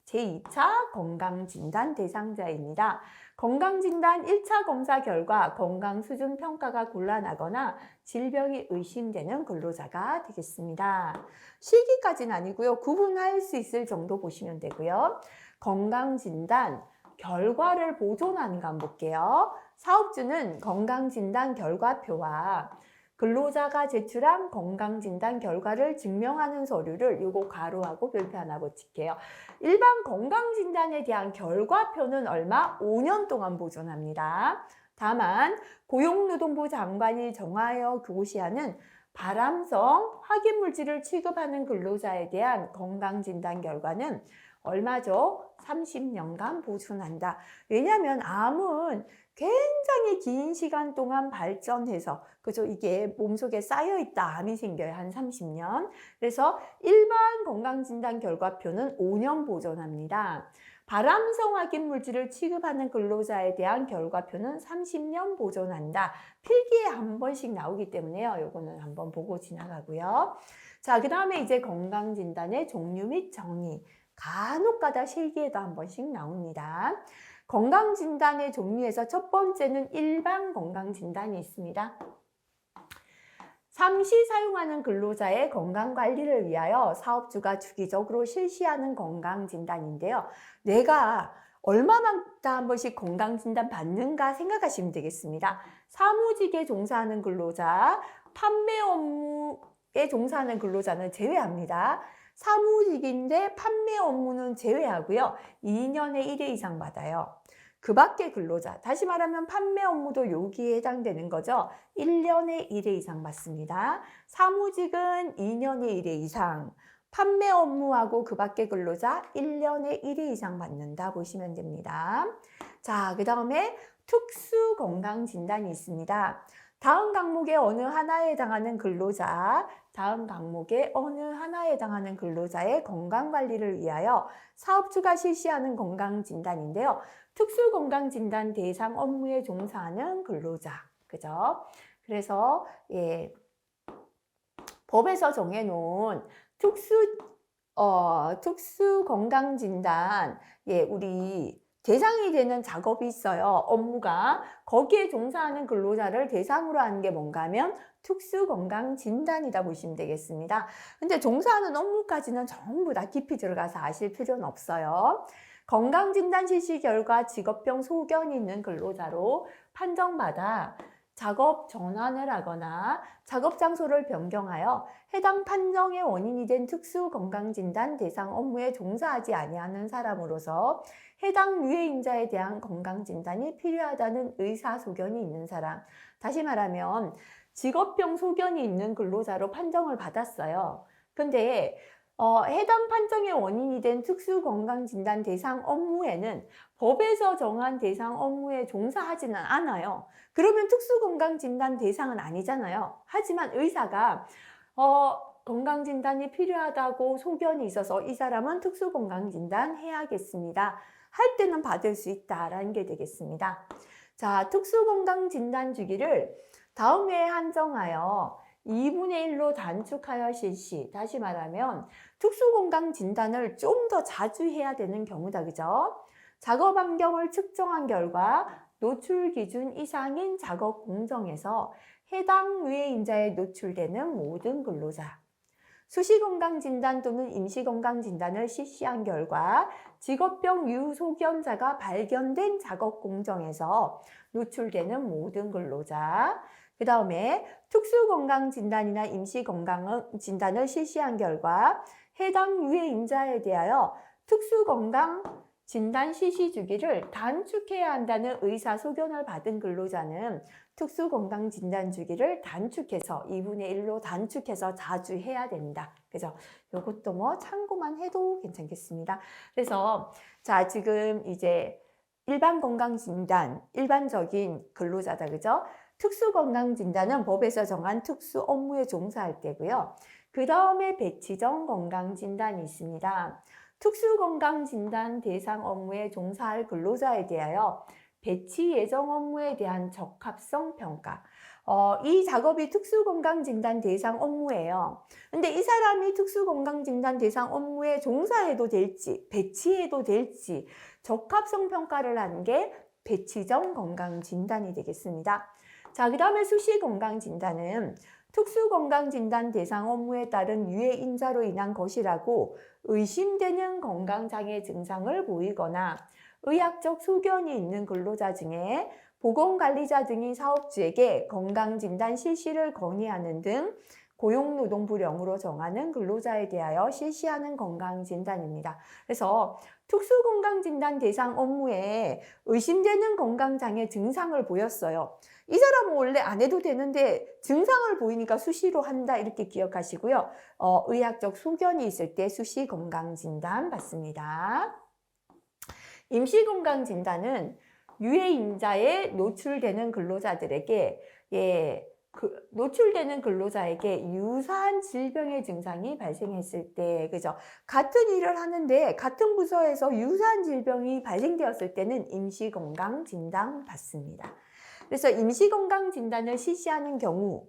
제2차 건강진단 대상자입니다. 건강진단 1차 검사 결과 건강 수준 평가가 곤란하거나 질병이 의심되는 근로자가 되겠습니다. 실기까지는 아니고요. 구분할 수 있을 정도 보시면 되고요. 건강진단 결과를 보존하는가 한번 볼게요. 사업주는 건강진단 결과표와 근로자가 제출한 건강진단 결과를 증명하는 서류를 요거 괄호하고 별표 하나 붙일게요. 일반 건강진단에 대한 결과표는 얼마? 5년 동안 보존합니다. 다만 고용노동부 장관이 정하여 교시하는 발암성 확인물질을 취급하는 근로자에 대한 건강진단 결과는 얼마죠? 30년간 보존한다. 왜냐하면 암은 굉장히 긴 시간 동안 발전해서 그죠? 이게 몸속에 쌓여있다 암이 생겨요. 한 30년. 그래서 일반 건강진단 결과표는 5년 보존합니다. 발암성 확인 물질을 취급하는 근로자에 대한 결과표는 30년 보존한다. 필기에 한 번씩 나오기 때문에요. 요거는 한번 보고 지나가고요. 자, 그 다음에 이제 건강진단의 종류 및 정의. 간혹가다 실기에도 한 번씩 나옵니다. 건강진단의 종류에서 첫 번째는 일반 건강진단이 있습니다. 잠시 사용하는 근로자의 건강관리를 위하여 사업주가 주기적으로 실시하는 건강진단인데요. 내가 얼마마다 한 번씩 건강진단 받는가 생각하시면 되겠습니다. 사무직에 종사하는 근로자, 판매 업무에 종사하는 근로자는 제외합니다. 사무직인데 판매 업무는 제외하고요. 2년에 1회 이상 받아요. 그 밖의 근로자, 다시 말하면 판매 업무도 여기에 해당되는 거죠. 1년에 1회 이상 받습니다. 사무직은 2년에 1회 이상, 판매 업무하고 그 밖의 근로자 1년에 1회 이상 받는다 보시면 됩니다. 자, 그 다음에 특수건강진단이 있습니다. 다음 항목의 어느 하나에 해당하는 근로자, 다음 항목의 어느 하나에 해당하는 근로자의 건강관리를 위하여 사업주가 실시하는 건강진단인데요. 특수건강진단 대상 업무에 종사하는 근로자, 그죠? 그래서 법에서 정해놓은 특수건강진단, 우리 대상이 되는 작업이 있어요. 업무가. 거기에 종사하는 근로자를 대상으로 하는 게 뭔가 하면 특수건강진단이다 보시면 되겠습니다. 근데 종사하는 업무까지는 전부 다 깊이 들어가서 아실 필요는 없어요. 건강진단 실시 결과 직업병 소견이 있는 근로자로 판정받아 작업 전환을 하거나 작업 장소를 변경하여 해당 판정의 원인이 된 특수건강진단 대상 업무에 종사하지 아니하는 사람으로서 해당 유해인자에 대한 건강진단이 필요하다는 의사소견이 있는 사람. 다시 말하면 직업병 소견이 있는 근로자로 판정을 받았어요. 근데 해당 판정의 원인이 된 특수건강진단 대상 업무에는 법에서 정한 대상 업무에 종사하지는 않아요. 그러면 특수건강진단 대상은 아니잖아요. 하지만 의사가 건강진단이 필요하다고 소견이 있어서 이 사람은 특수건강진단 해야겠습니다 할 때는 받을 수 있다라는 게 되겠습니다. 자, 특수건강진단 주기를 다음 해에 한정하여 2분의 1로 단축하여 실시. 다시 말하면 특수건강진단을 좀 더 자주 해야 되는 경우다. 그죠? 작업 환경을 측정한 결과 노출 기준 이상인 작업 공정에서 해당 유해 인자에 노출되는 모든 근로자, 수시건강진단 또는 임시건강진단을 실시한 결과 직업병 유소견자가 발견된 작업 공정에서 노출되는 모든 근로자, 그 다음에 특수건강진단이나 임시건강진단을 실시한 결과 해당 유해 인자에 대하여 특수건강진단 실시 주기를 단축해야 한다는 의사소견을 받은 근로자는 특수건강진단 주기를 단축해서 2분의 1로 단축해서 자주 해야 된다. 그죠? 이것도 뭐 참고만 해도 괜찮겠습니다. 그래서 자, 지금 이제 일반건강진단, 일반적인 근로자다. 그죠? 특수건강진단은 법에서 정한 특수 업무에 종사할 때고요. 그 다음에 배치정 건강진단이 있습니다. 특수건강진단 대상 업무에 종사할 근로자에 대하여 배치 예정 업무에 대한 적합성 평가. 이 작업이 특수건강진단 대상 업무예요. 근데 이 사람이 특수건강진단 대상 업무에 종사해도 될지, 배치해도 될지 적합성 평가를 하는 게 배치정 건강진단이 되겠습니다. 자, 그 다음에 수시건강진단은 특수건강진단 대상 업무에 따른 유해 인자로 인한 것이라고 의심되는 건강장애 증상을 보이거나 의학적 소견이 있는 근로자 중에 보건관리자 등이 사업주에게 건강진단 실시를 건의하는 등 고용노동부령으로 정하는 근로자에 대하여 실시하는 건강진단입니다. 그래서 특수건강진단 대상 업무에 의심되는 건강장애 증상을 보였어요. 이 사람은 원래 안 해도 되는데 증상을 보이니까 수시로 한다 이렇게 기억하시고요. 의학적 소견이 있을 때 수시 건강진단 받습니다. 임시건강진단은 유해 인자에 노출되는 근로자들에게 노출되는 근로자에게 유사한 질병의 증상이 발생했을 때, 그죠? 같은 일을 하는데 같은 부서에서 유사한 질병이 발생되었을 때는 임시건강진단 받습니다. 그래서 임시건강진단을 실시하는 경우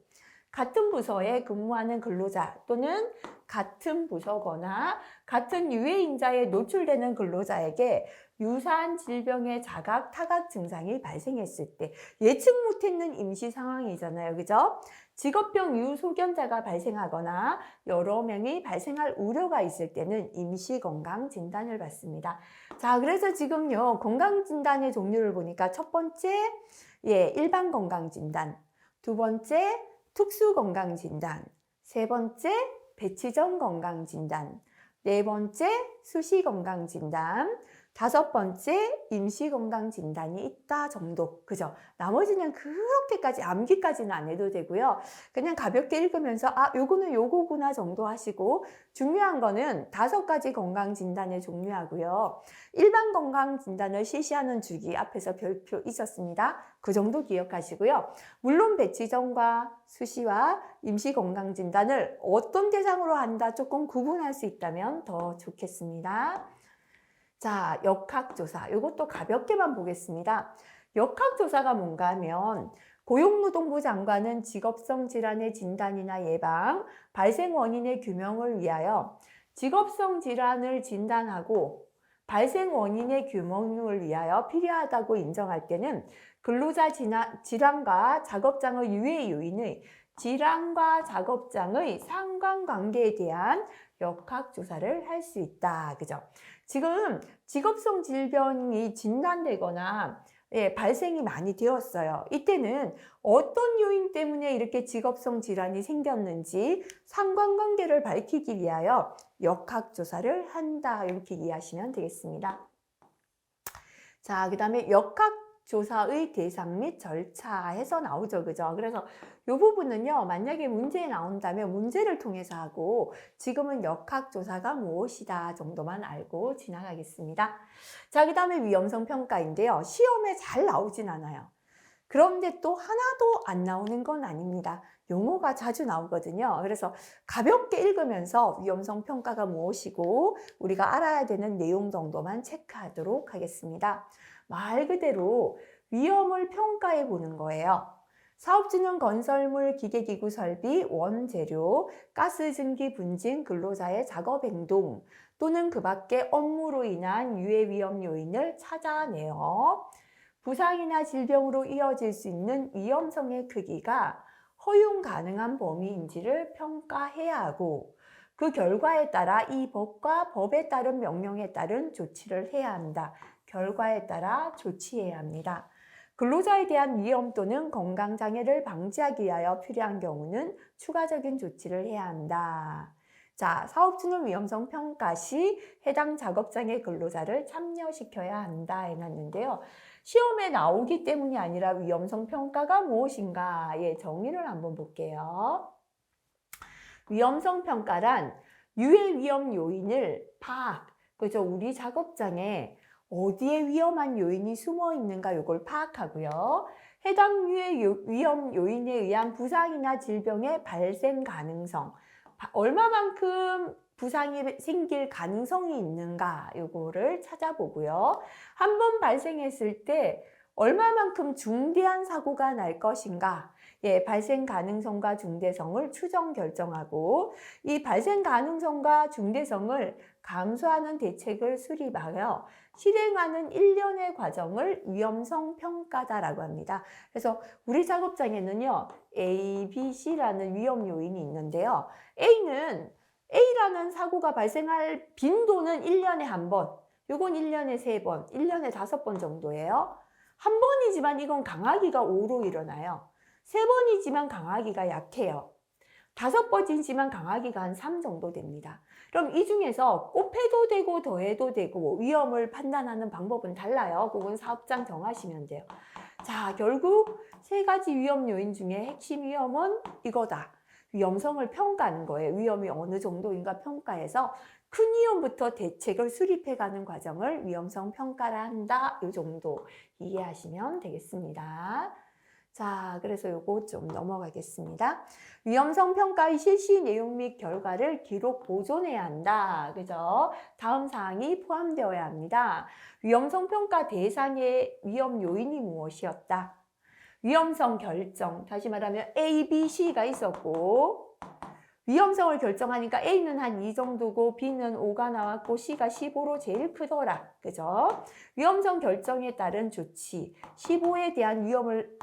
같은 부서에 근무하는 근로자 또는 같은 부서거나 같은 유해 인자에 노출되는 근로자에게 유사한 질병의 자각, 타각 증상이 발생했을 때 예측 못했는 임시 상황이잖아요. 그죠? 직업병 유소견자가 발생하거나 여러 명이 발생할 우려가 있을 때는 임시 건강진단을 받습니다. 자, 그래서 지금요, 건강진단의 종류를 보니까 첫 번째, 일반 건강진단, 두 번째, 특수건강진단, 세 번째, 배치정 건강진단, 네 번째, 수시건강진단, 다섯 번째, 임시건강진단이 있다 정도. 그죠? 나머지는 그렇게까지 암기까지는 안 해도 되고요. 그냥 가볍게 읽으면서 요거는 요거구나 정도 하시고, 중요한 거는 5가지 건강진단의 종류하고요. 일반 건강진단을 실시하는 주기 앞에서 별표 있었습니다. 그 정도 기억하시고요. 물론 배치정과 수시와 임시건강진단을 어떤 대상으로 한다 조금 구분할 수 있다면 더 좋겠습니다. 자, 역학조사. 이것도 가볍게만 보겠습니다. 역학조사가 뭔가 하면 고용노동부 장관은 직업성 질환의 진단이나 예방, 발생 원인의 규명을 위하여 직업성 질환을 진단하고 발생 원인의 규명을 위하여 필요하다고 인정할 때는 근로자 질환과 작업장의 유해 요인의 질환과 작업장의 상관관계에 대한 역학조사를 할 수 있다. 그죠? 지금 직업성 질병이 진단되거나 발생이 많이 되었어요. 이때는 어떤 요인 때문에 이렇게 직업성 질환이 생겼는지 상관관계를 밝히기 위하여 역학조사를 한다. 이렇게 이해하시면 되겠습니다. 자, 그 다음에 역학조사의 대상 및 절차 해서 나오죠. 그죠? 그래서 이 부분은요, 만약에 문제에 나온다면 문제를 통해서 하고 지금은 역학조사가 무엇이다 정도만 알고 지나가겠습니다. 자, 그 다음에 위험성 평가인데요. 시험에 잘 나오진 않아요. 그런데 또 하나도 안 나오는 건 아닙니다. 용어가 자주 나오거든요. 그래서 가볍게 읽으면서 위험성 평가가 무엇이고 우리가 알아야 되는 내용 정도만 체크하도록 하겠습니다. 말 그대로 위험을 평가해 보는 거예요. 사업주는 건설물, 기계기구 설비, 원재료, 가스 증기 분진 근로자의 작업 행동 또는 그 밖의 업무로 인한 유해 위험 요인을 찾아내어 부상이나 질병으로 이어질 수 있는 위험성의 크기가 허용 가능한 범위인지를 평가해야 하고 그 결과에 따라 이 법과 법에 따른 명령에 따른 조치를 해야 한다. 결과에 따라 조치해야 합니다. 근로자에 대한 위험 또는 건강장애를 방지하기 위하여 필요한 경우는 추가적인 조치를 해야 한다. 자, 사업주는 위험성 평가 시 해당 작업장의 근로자를 참여시켜야 한다 해놨는데요. 시험에 나오기 때문이 아니라 위험성 평가가 무엇인가의 정의를 한번 볼게요. 위험성 평가란 유해 위험 요인을 파악, 그죠? 우리 작업장에 어디에 위험한 요인이 숨어 있는가 이걸 파악하고요. 해당 유해 위험 요인에 의한 부상이나 질병의 발생 가능성, 얼마만큼 부상이 생길 가능성이 있는가 요거를 찾아보고요. 한 번 발생했을 때 얼마만큼 중대한 사고가 날 것인가, 발생 가능성과 중대성을 추정 결정하고 이 발생 가능성과 중대성을 감수하는 대책을 수립하여 실행하는 일련의 과정을 위험성 평가다라고 합니다. 그래서 우리 작업장에는요, A, B, C라는 위험 요인이 있는데요. A라는 사고가 발생할 빈도는 1년에 한 번, 요건 1년에 3번, 1년에 5번 정도예요. 한 번이지만 이건 강하기가 5로 일어나요. 3번이지만 강하기가 약해요. 5번이지만 강하기가 한 3 정도 됩니다. 그럼 이 중에서 곱해도 되고 더해도 되고 위험을 판단하는 방법은 달라요. 그건 사업장 정하시면 돼요. 자, 결국 3가지 위험 요인 중에 핵심 위험은 이거다. 위험성을 평가하는 거예요. 위험이 어느 정도인가 평가해서 큰 위험부터 대책을 수립해가는 과정을 위험성 평가라 한다. 이 정도 이해하시면 되겠습니다. 자, 그래서 요거 좀 넘어가겠습니다. 위험성 평가의 실시 내용 및 결과를 기록 보존해야 한다. 그죠? 다음 사항이 포함되어야 합니다. 위험성 평가 대상의 위험 요인이 무엇이었다? 위험성 결정, 다시 말하면 A, B, C가 있었고 위험성을 결정하니까 A는 한 2 정도고 B는 5가 나왔고 C가 15로 제일 크더라. 그죠? 위험성 결정에 따른 조치, 15에 대한 위험을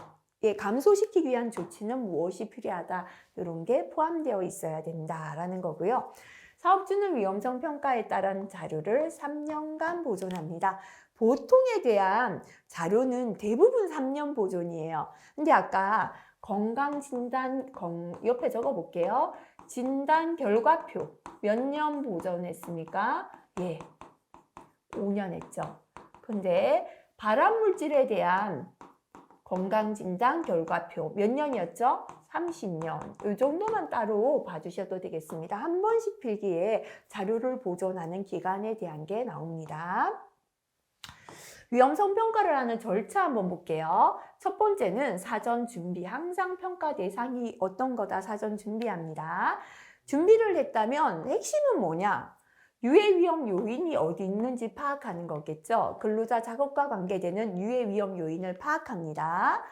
감소시키기 위한 조치는 무엇이 필요하다. 이런 게 포함되어 있어야 된다라는 거고요. 사업주는 위험성 평가에 따른 자료를 3년간 보존합니다. 보통에 대한 자료는 대부분 3년 보존이에요. 근데 아까 건강진단, 옆에 적어 볼게요. 진단 결과표 몇 년 보존했습니까? 5년 했죠. 근데 발암물질에 대한 건강진단 결과표 몇 년이었죠? 30년. 이 정도만 따로 봐주셔도 되겠습니다. 한 번씩 필기에 자료를 보존하는 기간에 대한 게 나옵니다. 위험성 평가를 하는 절차 한번 볼게요. 첫 번째는 사전 준비. 항상 평가 대상이 어떤 거다 사전 준비합니다. 준비를 했다면 핵심은 뭐냐? 유해 위험 요인이 어디 있는지 파악하는 거겠죠. 근로자 작업과 관계되는 유해 위험 요인을 파악합니다.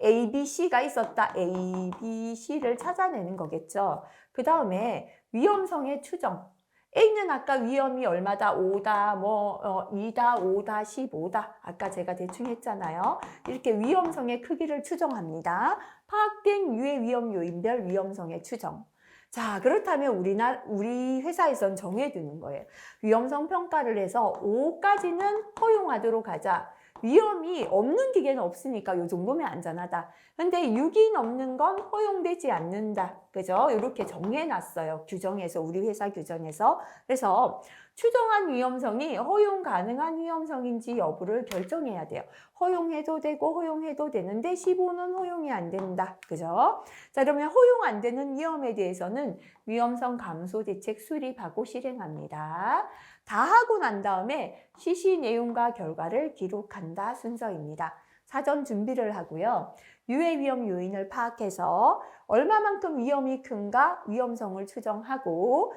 A, B, C가 있었다. A, B, C를 찾아내는 거겠죠. 그 다음에 위험성의 추정. A는 아까 위험이 얼마다? 5다, 2다, 5다, 15다. 아까 제가 대충 했잖아요. 이렇게 위험성의 크기를 추정합니다. 파악된 유해 위험 요인별 위험성의 추정. 자, 그렇다면 우리 회사에선 정해두는 거예요. 위험성 평가를 해서 5까지는 허용하도록 하자. 위험이 없는 기계는 없으니까 이 정도면 안전하다. 근데 6이 넘는 건 허용되지 않는다. 그죠? 이렇게 정해놨어요. 규정에서, 우리 회사 규정에서. 그래서 추정한 위험성이 허용 가능한 위험성인지 여부를 결정해야 돼요. 허용해도 되고 허용해도 되는데 15는 허용이 안 된다. 그죠? 자, 그러면 허용 안 되는 위험에 대해서는 위험성 감소 대책 수립하고 실행합니다. 다 하고 난 다음에 실시 내용과 결과를 기록한다 순서입니다. 사전 준비를 하고요. 유해 위험 요인을 파악해서 얼마만큼 위험이 큰가 위험성을 추정하고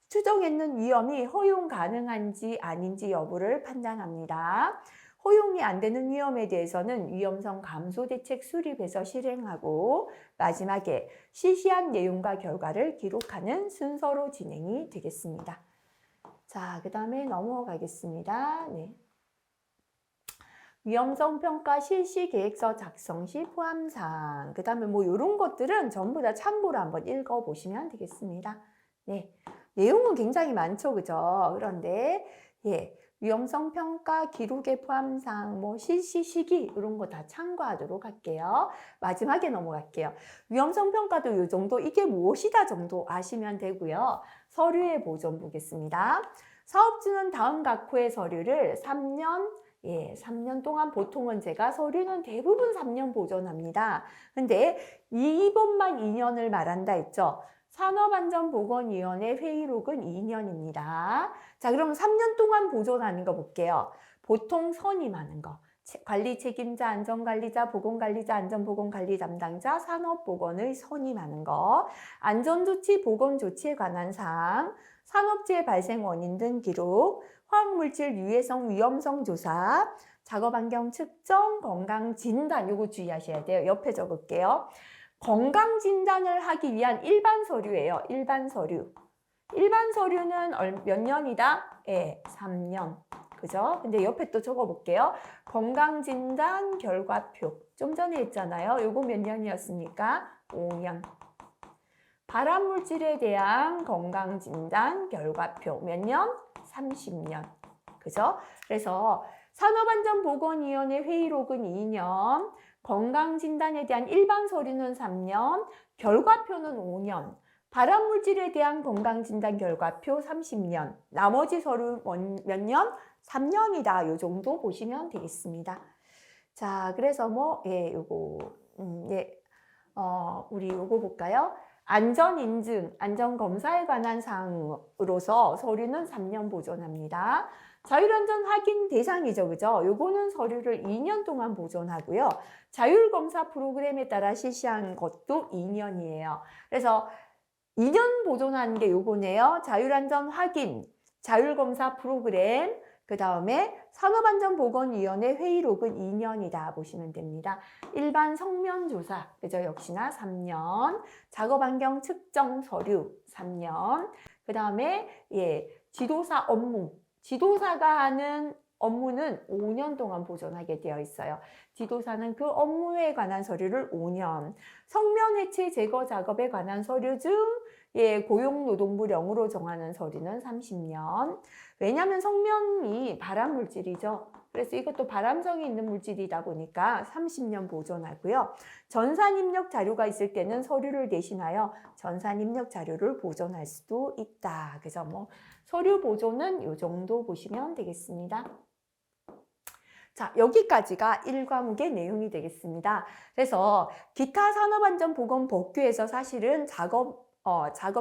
추정했는 위험이 허용 가능한지 아닌지 여부를 판단합니다. 허용이 안 되는 위험에 대해서는 위험성 감소 대책 수립해서 실행하고 마지막에 시시한 내용과 결과를 기록하는 순서로 진행이 되겠습니다. 자, 그 다음에 넘어가겠습니다. 네. 위험성 평가 실시 계획서 작성 시 포함사항. 그 다음에 뭐 이런 것들은 전부 다 참고로 한번 읽어보시면 되겠습니다. 네. 내용은 굉장히 많죠, 그죠? 그런데, 예. 위험성 평가 기록의 포함사항, 뭐 실시 시기 이런 거 다 참고하도록 할게요. 마지막에 넘어갈게요. 위험성 평가도 이 정도, 이게 무엇이다 정도 아시면 되고요. 서류의 보존 보겠습니다. 사업주는 다음 각호의 서류를 3년 동안 보통은 제가 서류는 대부분 3년 보존합니다. 근데 이번만 2년을 말한다 했죠. 산업안전보건위원회 회의록은 2년입니다. 자, 그럼 3년 동안 보존하는 거 볼게요. 보통 선임하는 거. 관리 책임자, 안전관리자, 보건관리자, 안전보건관리 담당자, 산업보건의 선임하는 거. 안전조치, 보건조치에 관한 사항, 산업재해 발생 원인 등 기록, 화학물질 유해성, 위험성 조사, 작업환경 측정, 건강진단, 요거 주의하셔야 돼요. 옆에 적을게요. 건강진단을 하기 위한 일반 서류예요. 일반 서류. 일반 서류는 몇 년이다? 예, 3년. 그죠? 근데 옆에 또 적어볼게요. 건강진단 결과표. 좀 전에 했잖아요. 요거 몇 년이었습니까? 5년. 발암물질에 대한 건강진단 결과표. 몇 년? 30년. 그죠? 그래서 산업안전보건위원회 회의록은 2년, 건강진단에 대한 일반 서류는 3년, 결과표는 5년, 발암물질에 대한 건강진단 결과표 30년, 나머지 서류 몇 년? 3년이다. 요 정도 보시면 되겠습니다. 자, 그래서 뭐, 예, 요거, 우리 요거 볼까요? 안전인증, 안전검사에 관한 사항으로서 서류는 3년 보존합니다. 자율안전 확인 대상이죠, 그죠? 요거는 서류를 2년 동안 보존하고요. 자율검사 프로그램에 따라 실시한 것도 2년이에요. 그래서 2년 보존하는 게 요거네요. 자율안전 확인, 자율검사 프로그램, 그 다음에 산업안전보건위원회 회의록은 2년이다 보시면 됩니다. 일반 성면조사, 그죠? 역시나 3년. 작업환경 측정 서류 3년. 그 다음에 지도사 업무. 지도사가 하는 업무는 5년 동안 보존하게 되어 있어요. 지도사는 그 업무에 관한 서류를 5년. 성면 해체 제거 작업에 관한 서류 중 고용노동부령으로 정하는 서류는 30년. 왜냐하면 성면이 발암물질이죠. 그래서 이것도 발암성이 있는 물질이다 보니까 30년 보존하고요. 전산 입력 자료가 있을 때는 서류를 대신하여 전산 입력 자료를 보존할 수도 있다. 그래서 뭐 서류 보존은 이 정도 보시면 되겠습니다. 자, 여기까지가 1과목의 내용이 되겠습니다. 그래서 기타 산업안전보건법규에서 사실은 작업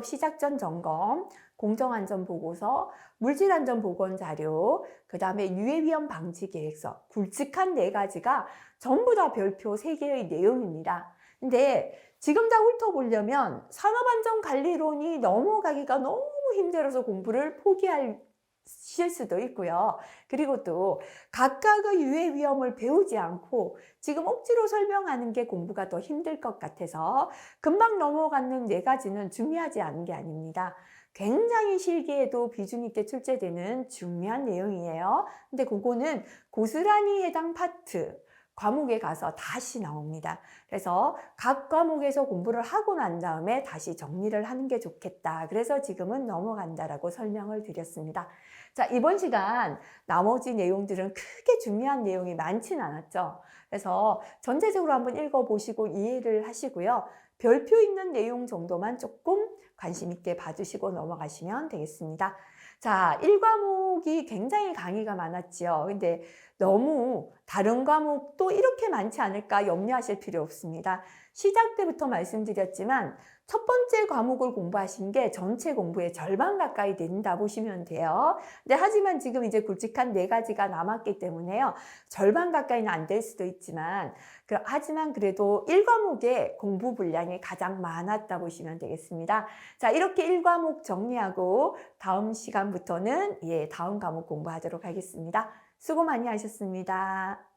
시작 전 점검, 공정안전보고서, 물질안전보건자료, 그 다음에 유해위험 방지계획서, 굵직한 4가지가 전부 다 별표 3개의 내용입니다. 근데 지금 다 훑어보려면 산업안전관리론이 넘어가기가 너무 힘들어서 공부를 포기하실 수도 있고요. 그리고 또 각각의 유해 위험을 배우지 않고 지금 억지로 설명하는 게 공부가 더 힘들 것 같아서 금방 넘어가는 4가지는 중요하지 않은 게 아닙니다. 굉장히 실기에도 비중 있게 출제되는 중요한 내용이에요. 근데 그거는 고스란히 해당 파트, 과목에 가서 다시 나옵니다. 그래서 각 과목에서 공부를 하고 난 다음에 다시 정리를 하는 게 좋겠다. 그래서 지금은 넘어간다라고 설명을 드렸습니다. 자, 이번 시간 나머지 내용들은 크게 중요한 내용이 많진 않았죠. 그래서 전체적으로 한번 읽어보시고 이해를 하시고요. 별표 있는 내용 정도만 조금 관심 있게 봐주시고 넘어가시면 되겠습니다. 자, 1과목이 굉장히 강의가 많았지요. 근데 너무 다른 과목도 이렇게 많지 않을까 염려하실 필요 없습니다. 시작 때부터 말씀드렸지만 첫 번째 과목을 공부하신 게 전체 공부의 절반 가까이 된다 보시면 돼요. 근데 하지만 지금 이제 굵직한 4가지가 남았기 때문에요. 절반 가까이는 안 될 수도 있지만 하지만 그래도 1과목의 공부 분량이 가장 많았다 보시면 되겠습니다. 자, 이렇게 1과목 정리하고 다음 시간부터는 다음 과목 공부하도록 하겠습니다. 수고 많이 하셨습니다.